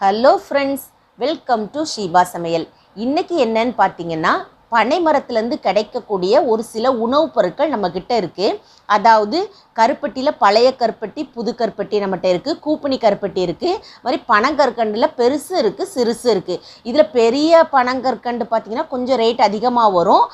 Hello friends, welcome to Sheeba சமையல். இன்றைக்கி என்னன்னு பார்த்தீங்கன்னா, பனை மரத்துலேருந்து கிடைக்கக்கூடிய ஒரு சில உணவுப் பொருட்கள் நம்மக்கிட்ட இருக்குது. அதாவது கருப்பட்டியில் பழைய கருப்பட்டி, புது கருப்பட்டி நம்மகிட்ட இருக்குது. கூப்பணி கருப்பட்டி இருக்குது. மாதிரி பனங்கற்கண்டில் பெருசு இருக்குது, சிறுசு இருக்குது. இதில் பெரிய பனங்கற்கண்டு பார்த்திங்கன்னா கொஞ்சம் ரேட் அதிகமாக வரும்.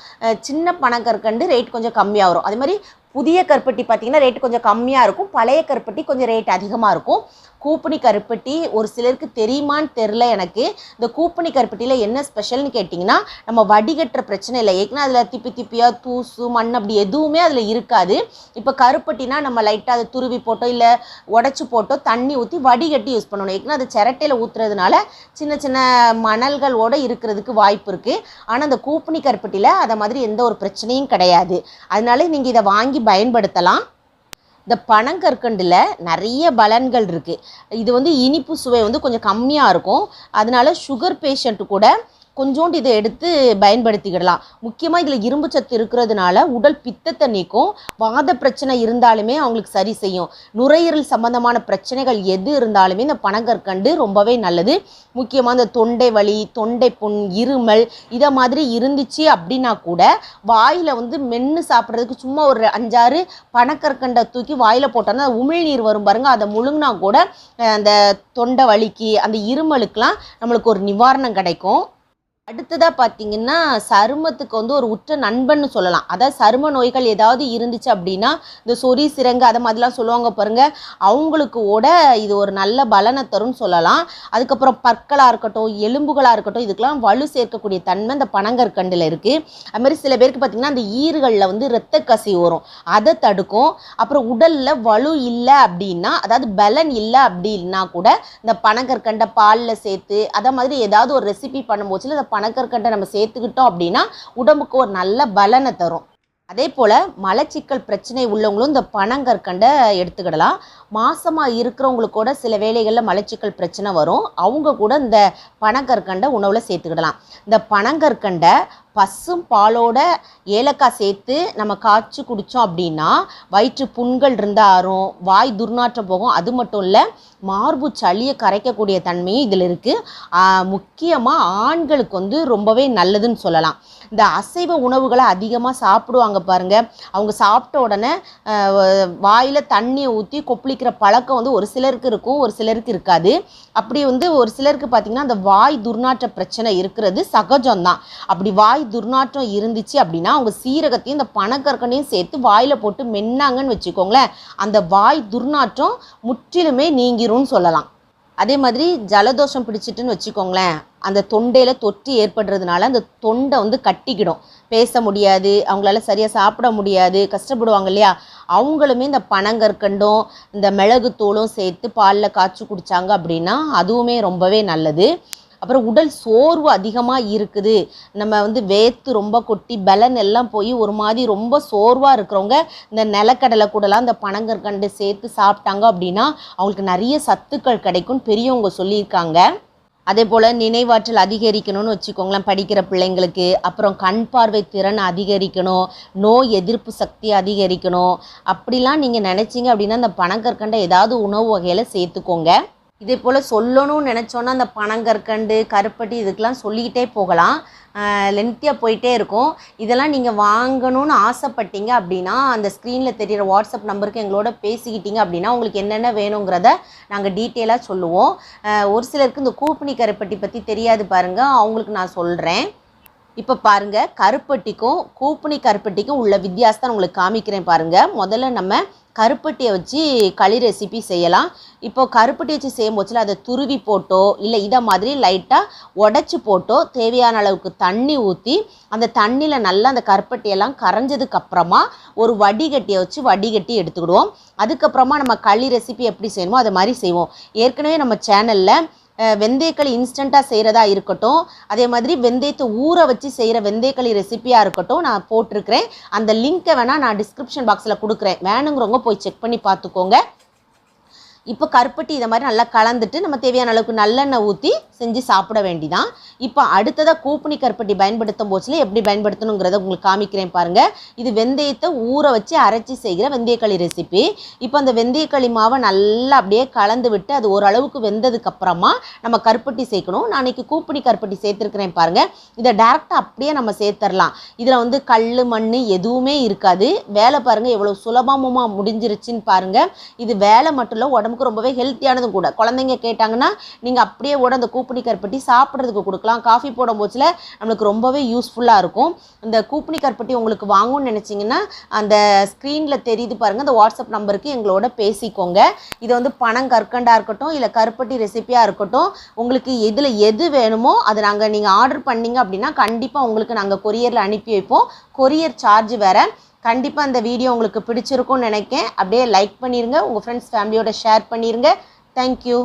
சின்ன பனங்கற்கண்டு ரேட் கொஞ்சம் கம்மியாக வரும். அதே மாதிரி புதிய கருப்பட்டி பார்த்திங்கன்னா ரேட்டு கொஞ்சம் கம்மியாக இருக்கும். பழைய கருப்பட்டி கொஞ்சம் ரேட் அதிகமாக இருக்கும். கூப்பணி கருப்பட்டி ஒரு சிலருக்கு தெரியுமான்னு தெரில. எனக்கு இந்த கூப்பணி கருப்பட்டியில் என்ன ஸ்பெஷல்னு கேட்டிங்கன்னா, நம்ம வடிகட்டுற பிரச்சனை இல்லை. ஏன்னா அதில் திப்பி திப்பியாக தூசு மண் அப்படி எதுவுமே அதில் இருக்காது. இப்போ கருப்பட்டினா நம்ம லைட்டாக அதை துருவி போட்டோ இல்லை உடச்சி போட்டோ தண்ணி ஊற்றி வடிகட்டி யூஸ் பண்ணணும். ஏன்னா அது சிரட்டையில் ஊற்றுறதுனால சின்ன சின்ன மணல்களோடு இருக்கிறதுக்கு வாய்ப்பு இருக்குது. ஆனால் அந்த கூப்பணி கருப்பட்டியில் அதை மாதிரி எந்த ஒரு பிரச்சனையும் கிடையாது. அதனால நீங்கள் இதை வாங்கி பயன்படுத்தலாம். இந்த பனங்கற்கண்டில் நிறைய பலன்கள் இருக்குது. இது இனிப்பு சுவை கொஞ்சம் கம்மியாக இருக்கும். அதனால சுகர் பேஷண்ட்டு கூட கொஞ்சோண்டு இதை எடுத்து பயன்படுத்திக்கிடலாம். முக்கியமாக இதில் இரும்பு சத்து இருக்கிறதுனால உடல் பித்தத்தை நீக்கும். வாத பிரச்சனை இருந்தாலுமே அவங்களுக்கு சரி செய்யும். நுரையீரல் சம்பந்தமான பிரச்சனைகள் எது இருந்தாலுமே இந்த பனங்கற்கண்டு ரொம்பவே நல்லது. முக்கியமாக இந்த தொண்டை வலி, தொண்டை புண், இருமல் இதை மாதிரி இருந்துச்சு அப்படின்னா கூட வாயில் மென்று சாப்பிட்றதுக்கு சும்மா ஒரு 5-6 பனங்கற்கண்டை தூக்கி வாயில் போட்டோன்னா உமிழ்நீர் வரும் பாருங்கள். அதை முழுங்கினா கூட அந்த தொண்டை வலிக்கு அந்த இருமலுக்கெலாம் நம்மளுக்கு ஒரு நிவாரணம் கிடைக்கும். அடுத்ததாக பார்த்திங்கன்னா, சருமத்துக்கு ஒரு உற்ற நண்பன்னு சொல்லலாம். அதாவது சரும நோய்கள் ஏதாவது இருந்துச்சு அப்படின்னா, இந்த சொறி சிரங்கு அதை மாதிரிலாம் சொல்லுவாங்க பாருங்கள், அவங்களுக்கு கூட இது ஒரு நல்ல பலனை தரும்னு சொல்லலாம். அதுக்கப்புறம் பற்களாக இருக்கட்டும், எலும்புகளாக இருக்கட்டும், இதுக்கெல்லாம் வலு சேர்க்கக்கூடிய தன்மை இந்த பனங்கற்கண்டில் இருக்குது. அதுமாதிரி சில பேருக்கு பார்த்திங்கன்னா அந்த ஈறுகளில் இரத்த கசிவு வரும், அதை தடுக்கும். அப்புறம் உடலில் வலு இல்லை அப்படின்னா, அதாவது பலன் இல்லை அப்படின்னா கூட இந்த பனங்கற்கண்டை பாலில் சேர்த்து அதை மாதிரி ஏதாவது ஒரு ரெசிபி பண்ணும்போது இந்த பனங்கற்கண்டை நம்ம சேர்த்துக்கிட்டோம் அப்படின்னா உடம்புக்கு ஒரு நல்ல பலனை தரும். அதே போல் மலச்சிக்கல் பிரச்சனை உள்ளவங்களும் இந்த பனங்கற்கண்டை எடுத்துக்கிடலாம். மாசமாக இருக்கிறவங்களுக்கு கூட சில வேளைகளில் மலச்சிக்கல் பிரச்சனை வரும். அவங்க கூட இந்த பனங்கற்கண்டை உணவில் சேர்த்துக்கிடலாம். இந்த பனங்கற்கண்டை பசும் பாலோட ஏலக்காய் சேர்த்து நம்ம காய்ச்சி குடித்தோம் அப்படின்னா வயிற்று புண்கள் இருந்தால் ஆறும், வாய் துர்நாற்றம் போகும். அது மட்டும் இல்லை, மார்பு சளியை கரைக்கக்கூடிய தன்மையும் இதில் இருக்குது. முக்கியமாக ஆண்களுக்கு ரொம்பவே நல்லதுன்னு சொல்லலாம். இந்த அசைவ உணவுகளை அதிகமாக சாப்பிடுவாங்க பாருங்கள். அவங்க சாப்பிட்ட உடனே வாயில் தண்ணியை ஊற்றி கொப்பளிக்கிற பழக்கம் ஒரு சிலருக்கு இருக்கும், ஒரு சிலருக்கு இருக்காது. அப்படி ஒரு சிலருக்கு பார்த்திங்கன்னா அந்த வாய் துர்நாற்ற பிரச்சனை இருக்கிறது சகஜம்தான். அப்படி வாய் துர்நாற்றம் இருந்துச்சு அப்படின்னா அவங்க சீரகத்தையும் இந்த பனங்கற்கண்டையும் சேர்த்து வாயில் போட்டு மென்னாங்கன்னு வச்சுக்கோங்களேன், அந்த வாய் துர்நாற்றம் முற்றிலுமே நீங்கிரும்னு சொல்லலாம். அதே மாதிரி ஜலதோஷம் பிடிச்சிட்டுன்னு வச்சுக்கோங்களேன், அந்த தொண்டையில் தொற்று ஏற்படுறதுனால அந்த தொண்டை கட்டிக்கிடும், பேச முடியாது, அவங்களால சரியாக சாப்பிட முடியாது, கஷ்டப்படுவாங்க இல்லையா, அவங்களுமே இந்த பனங்கற்கண்டும் இந்த மிளகுத்தூளும் சேர்த்து பாலில் காய்ச்சி குடித்தாங்க அப்படின்னா அதுவுமே ரொம்பவே நல்லது. அப்புறம் உடல் சோர்வு அதிகமாக இருக்குது, நம்ம வேர்த்து ரொம்ப கொட்டி பலன் எல்லாம் போய் ஒரு மாதிரி ரொம்ப சோர்வாக இருக்கிறவங்க இந்த நிலக்கடலை கூடலாம் இந்த பனங்கற்கண்டு சேர்த்து சாப்பிட்டாங்க அப்படின்னா அவங்களுக்கு நிறைய சத்துக்கள் கிடைக்கும்னு பெரியவங்க சொல்லியிருக்காங்க. அதே போல் நினைவாற்றல் அதிகரிக்கணும்னு வச்சுக்கோங்களேன் படிக்கிற பிள்ளைங்களுக்கு. அப்புறம் கண் பார்வை திறன் அதிகரிக்கணும், நோய் எதிர்ப்பு சக்தி அதிகரிக்கணும். அப்படிலாம் நீங்கள் நினச்சிங்க அப்படின்னா இந்த பனங்கற்கண்டை ஏதாவது உணவு வகையில் சேர்த்துக்கோங்க. இதே போல் சொல்லணும்னு நினச்சோன்னா அந்த பனங்கற்கண்டு, கருப்பட்டி இதுக்கெலாம் சொல்லிக்கிட்டே போகலாம், லென்த்தியாக போயிட்டே இருக்கும். இதெல்லாம் நீங்கள் வாங்கணும்னு ஆசைப்பட்டீங்க அப்படின்னா அந்த ஸ்க்ரீனில் தெரிகிற வாட்ஸ்அப் நம்பருக்கு எங்களோட பேசிக்கிட்டீங்க அப்படின்னா உங்களுக்கு என்னென்ன வேணுங்கிறத நாங்கள் டீட்டெயிலாக சொல்லுவோம். ஒரு சிலருக்கு இந்த கூப்பணி கருப்பட்டி பற்றி தெரியாது பாருங்கள், அவங்களுக்கு நான் சொல்கிறேன். இப்போ பாருங்கள், கருப்பட்டிக்கும் கூப்பணி கருப்பட்டிக்கும் உள்ள வித்தியாசத்தை உங்களுக்கு காமிக்கிறேன் பாருங்கள். முதல்ல நம்ம கருப்பட்டியை வச்சு களி ரெசிபி செய்யலாம். இப்போ கருப்பட்டி வச்சு செய்யும்போதுல அதை துருவி போட்டோ இல்லை இதை மாதிரி லைட்டாக உடச்சி போட்டோ தேவையான அளவுக்கு தண்ணி ஊற்றி அந்த தண்ணியில் நல்லா அந்த கருப்பட்டியெல்லாம் கரைஞ்சதுக்கப்புறமா ஒரு வடிகட்டியை வச்சு வடிகட்டி எடுத்துக்கிடுவோம். அதுக்கப்புறமா நம்ம களி ரெசிபி எப்படி செய்யணுமோ அதை மாதிரி செய்வோம். ஏற்கனவே நம்ம சேனலில் வெந்தயக்களி இன்ஸ்டண்ட்டாக செய்கிறதா இருக்கட்டும், அதே மாதிரி வெந்தயத்தை ஊற வச்சு செய்கிற வெந்தயக்களி ரெசிப்பியாக இருக்கட்டும் நான் போட்டிருக்கிறேன். அந்த லிங்க்கை வேணால் நான் டிஸ்கிரிப்ஷன் பாக்ஸில் கொடுக்குறேன், வேணுங்கிறவங்க போய் செக் பண்ணி பார்த்துக்கோங்க. இப்போ கருப்பட்டி இதை மாதிரி நல்லா கலந்துட்டு நம்ம தேவையான அளவுக்கு நல்லெண்ணெய் ஊற்றி செஞ்சு சாப்பிட வேண்டிதான். இப்போ அடுத்ததாக கூப்பணி கருப்பட்டி பயன்படுத்தும் போச்சுல எப்படி பயன்படுத்தணுங்கிறத உங்களுக்கு காமிக்கிறேன் பாருங்கள். இது வெந்தயத்தை ஊற வச்சு அரைச்சி செய்கிற வெந்தயக்களி ரெசிபி. இப்போ அந்த வெந்தயக்களி மாவை நல்லா அப்படியே கலந்து விட்டு அது ஓரளவுக்கு வெந்ததுக்கப்புறமா நம்ம கருப்பட்டி சேர்க்கணும். நான் இன்றைக்கி கூப்பணி கருப்பட்டி சேர்த்துருக்கிறேன் பாருங்கள். இதை டேரெக்டாக அப்படியே நம்ம சேர்த்துடலாம். இதில் வந்து கல் மண் எதுவுமே இருக்காது. வேலை பாருங்கள் எவ்வளோ சுலபமாக முடிஞ்சிருச்சுன்னு பாருங்கள். இது வேலை மட்டும் இல்லை, உடம்புக்கு ரொம்பவே ஹெல்த்தியானதும் கூட. குழந்தைங்க கேட்டாங்கன்னா நீங்கள் அப்படியே கூட அந்த கூப்பணி கருப்பட்டி சாப்பிட்றதுக்கு கொடுக்கலாம். காஃபி போடும் போச்சுல நம்மளுக்கு ரொம்பவே யூஸ்ஃபுல்லாக இருக்கும். இந்த கூப்பணி கருப்பட்டி உங்களுக்கு வாங்கணும்னு நினச்சிங்கன்னா அந்த ஸ்க்ரீனில் தெரியுது பாருங்கள், அந்த வாட்ஸ்அப் நம்பருக்கு எங்களோட பேசிக்கோங்க. இது வந்து பனங்கற்கண்டாக இருக்கட்டும் இல்லை கருப்பட்டி ரெசிப்பியாக இருக்கட்டும், உங்களுக்கு இதில் எது வேணுமோ அதை நீங்கள் ஆர்டர் பண்ணிங்க அப்படின்னா கண்டிப்பாக உங்களுக்கு நாங்கள் கொரியரில் அனுப்பி வைப்போம். கொரியர் சார்ஜ் வேறு. கண்டிப்பாக இந்த வீடியோ உங்களுக்கு பிடிச்சிருக்கும்னு நினைக்கிறேன். அப்படியே லைக் பண்ணிடுங்க, உங்கள் ஃப்ரெண்ட்ஸ் ஃபேமிலியோட ஷேர் பண்ணிடுங்க. தேங்க்யூ.